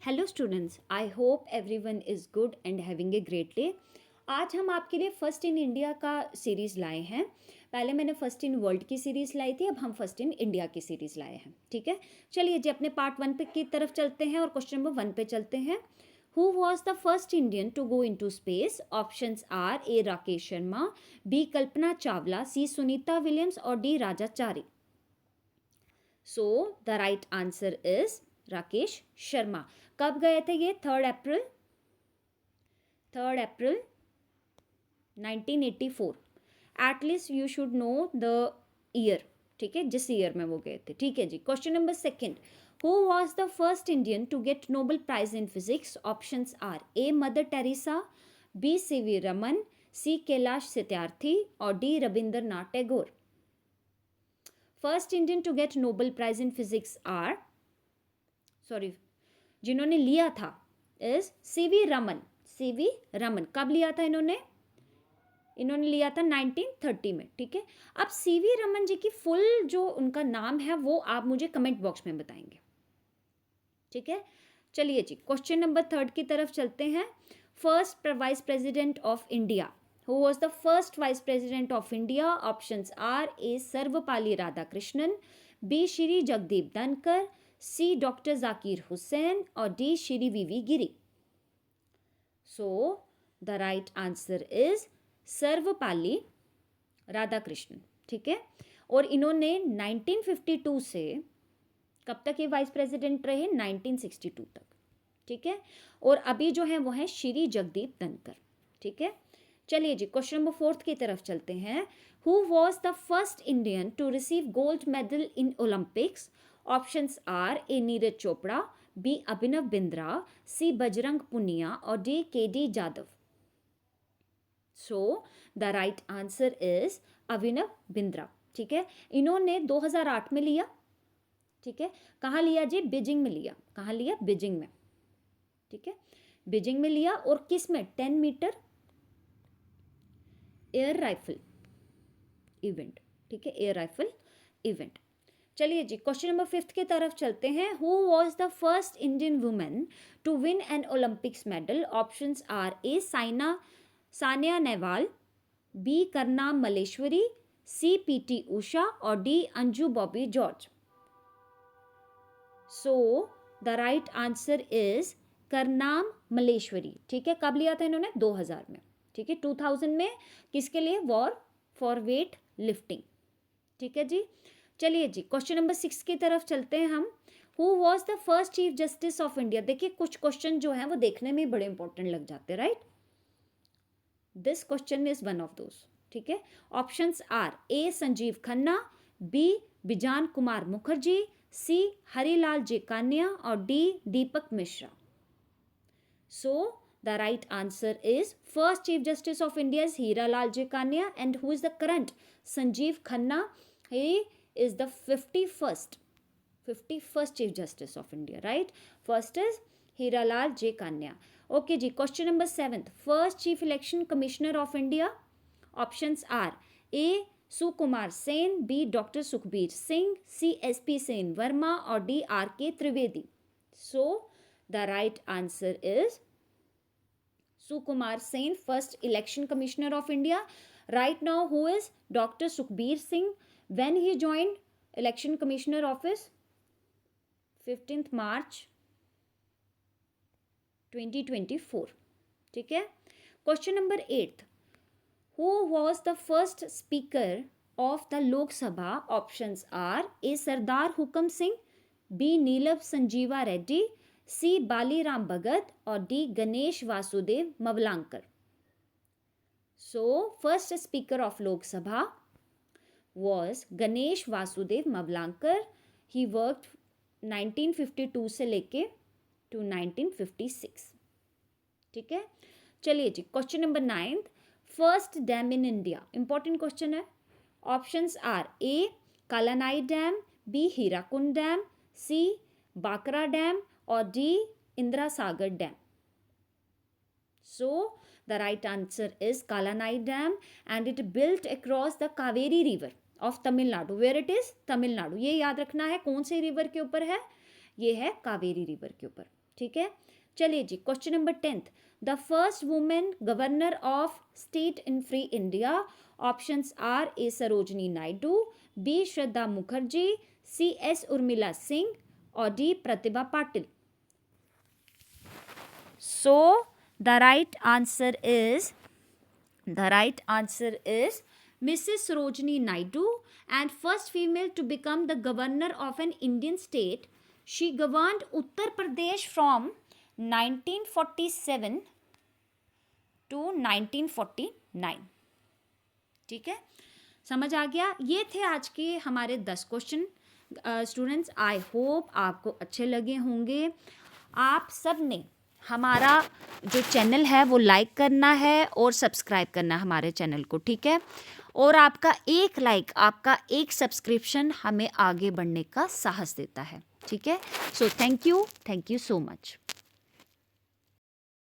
Hello students, I hope everyone is good and having a great day. आज हम आपके लिए फर्स्ट इन इंडिया का सीरीज़ लाए हैं। पहले मैंने फर्स्ट इन वर्ल्ड की सीरीज़ लाई थी, अब हम फर्स्ट इन इंडिया की सीरीज़ लाए हैं। ठीक है, चलिए जी अपने पार्ट 1 पे की तरफ चलते हैं और क्वेश्चन नंबर 1 पे चलते हैं। Who was the first Indian to go into space? Options are A Rakesh Sharma, B Kalpana Chawla, C Sunita Williams और D Rajachari. So the right answer is Rakesh Sharma. कब गए थे ये? 3 अप्रैल 1984। At least you should know the year. ठीक है, जिस ईयर में वो गए थे। ठीक है जी, question number second. Who was the first Indian to get Nobel prize in physics? Options are A Mother Teresa, B C V Raman, C Kailash Satyarthi और D Rabindranath Tagore. First Indian to get Nobel prize in physics are, sorry, जिन्होंने लिया था is C V Raman. C V Raman कब लिया था इन्होंने? इन्होंने लिया था 1930 में। ठीक है, अब सीवी रमन जी की फुल जो उनका नाम है वो आप मुझे कमेंट बॉक्स में बताएंगे। ठीक है, चलिए जी क्वेश्चन नंबर 3 की तरफ चलते हैं। First vice president of India. Who was the first vice president of India? Options are A Sarvepalli Radhakrishnan, B Shri Jagdeep Dhankhar, C doctor Zakir Hussain और D Shri V V Giri. So the right answer is Sarvepalli Radhakrishnan. ठीक है, और इन्होंने 1952 से कब तक ये वाइस प्रेसिडेंट रहे? 1962 तक। ठीक है, और अभी जो है वो है श्री जगदीप धनकर। ठीक है, चलिए जी क्वेश्चन नंबर 4 की तरफ चलते हैं। Who was the first Indian to receive gold medal in Olympics? Options are A Neeraj Chopra, B Abhinav Bindra, C Bajrang Punia और D K D Jadhav. So the right answer is Abhinav Bindra. ठीक है, इन्होंने 2008 में लिया। ठीक है, कहाँ लिया जी? बीजिंग में लिया। कहाँ लिया? बीजिंग में। ठीक है, बीजिंग में लिया। और किस में? 10 मीटर एयर राइफल इवेंट। ठीक है, एयर राइफल इवेंट। चलिए जी क्वेश्चन नंबर 5 की तरफ चलते हैं। Who was the first Indian women to win an Olympics medal? Options are A Sania Nehwal, B Karnam Malleswari, C P T Usha और D Anju Bobby George. So the right answer is Karnam Malleswari. ठीक है, कब लिया था इन्होंने? 2000 में। ठीक है, 2000 में। किसके लिए? War for weight lifting. ठीक है जी, चलिए जी क्वेश्चन नंबर 6 की तरफ चलते हैं हम। Who was the first chief justice of India? देखिए कुछ क्वेश्चन जो है वो देखने में बड़े इंपॉर्टेंट लग जाते हैं, right? This question is one of those. ठीक है, options are A Sanjiv Khanna, B Bijan Kumar Mukherjee, C Harilal Jekania और D Deepak Mishra. So the right answer is first chief justice of India is Hiralal Jekania and who is the current? Sanjiv Khanna. He is the 51st chief justice of India, right? First is Hiralal J Kanya. Okay ji, question number 7. First chief election commissioner of India. Options are A Sukumar Sen, B Dr. Sukhbir Singh, C SP Sen Verma or D RK Trivedi. So the right answer is Sukumar Sen, first election commissioner of India. Right now who is Dr. Sukhbir Singh? When he joined election commissioner office? 15th March 2024. ठीक है, question number 8. Who was the first speaker of the Lok Sabha? Options are A Sardar Hukam Singh, B Neelav Sanjeeva Reddy, C Bali Ram Bhagat और D Ganesh Vasudev Mavlankar. So first speaker of Lok Sabha was Ganesh Vasudev Mavalankar. He worked 1952 से लेके to 1956. ठीक है, चलिए जी question number 9. First dam in India. Important question है. Options are A Kallanai dam, B Hirakud dam, C Bhakra dam और D Indira Sagar dam. So the right answer is Kalanai Dam and it built across the Kaveri River of Tamil Nadu. Where it is? Tamil Nadu. ये याद रखना है कौन से river के ऊपर है? ये है कावेरी रिवर के ऊपर. ठीक है, चलिए जी, question number 10th, the first women governor of state in free India, options are A Sarojini Naidu, B Shraddha Mukherjee, C S Urmila Singh और D Pratibha Patil. So the right answer is Mrs. Sarojini Naidu, and first female to become the governor of an Indian state. She governed Uttar Pradesh from 1947 to 1949. ठीक है, समझ आ गया. ये थे आज के हमारे 10 क्वेश्चन. स्टूडेंट्स, आई होप आपको अच्छे लगे होंगे. आप सब ने हमारा जो चैनल है वो लाइक करना है और सब्सक्राइब करना है हमारे चैनल को, ठीक है. और आपका एक लाइक, आपका एक सब्सक्रिप्शन हमें आगे बढ़ने का साहस देता है, ठीक है. So thank you so much.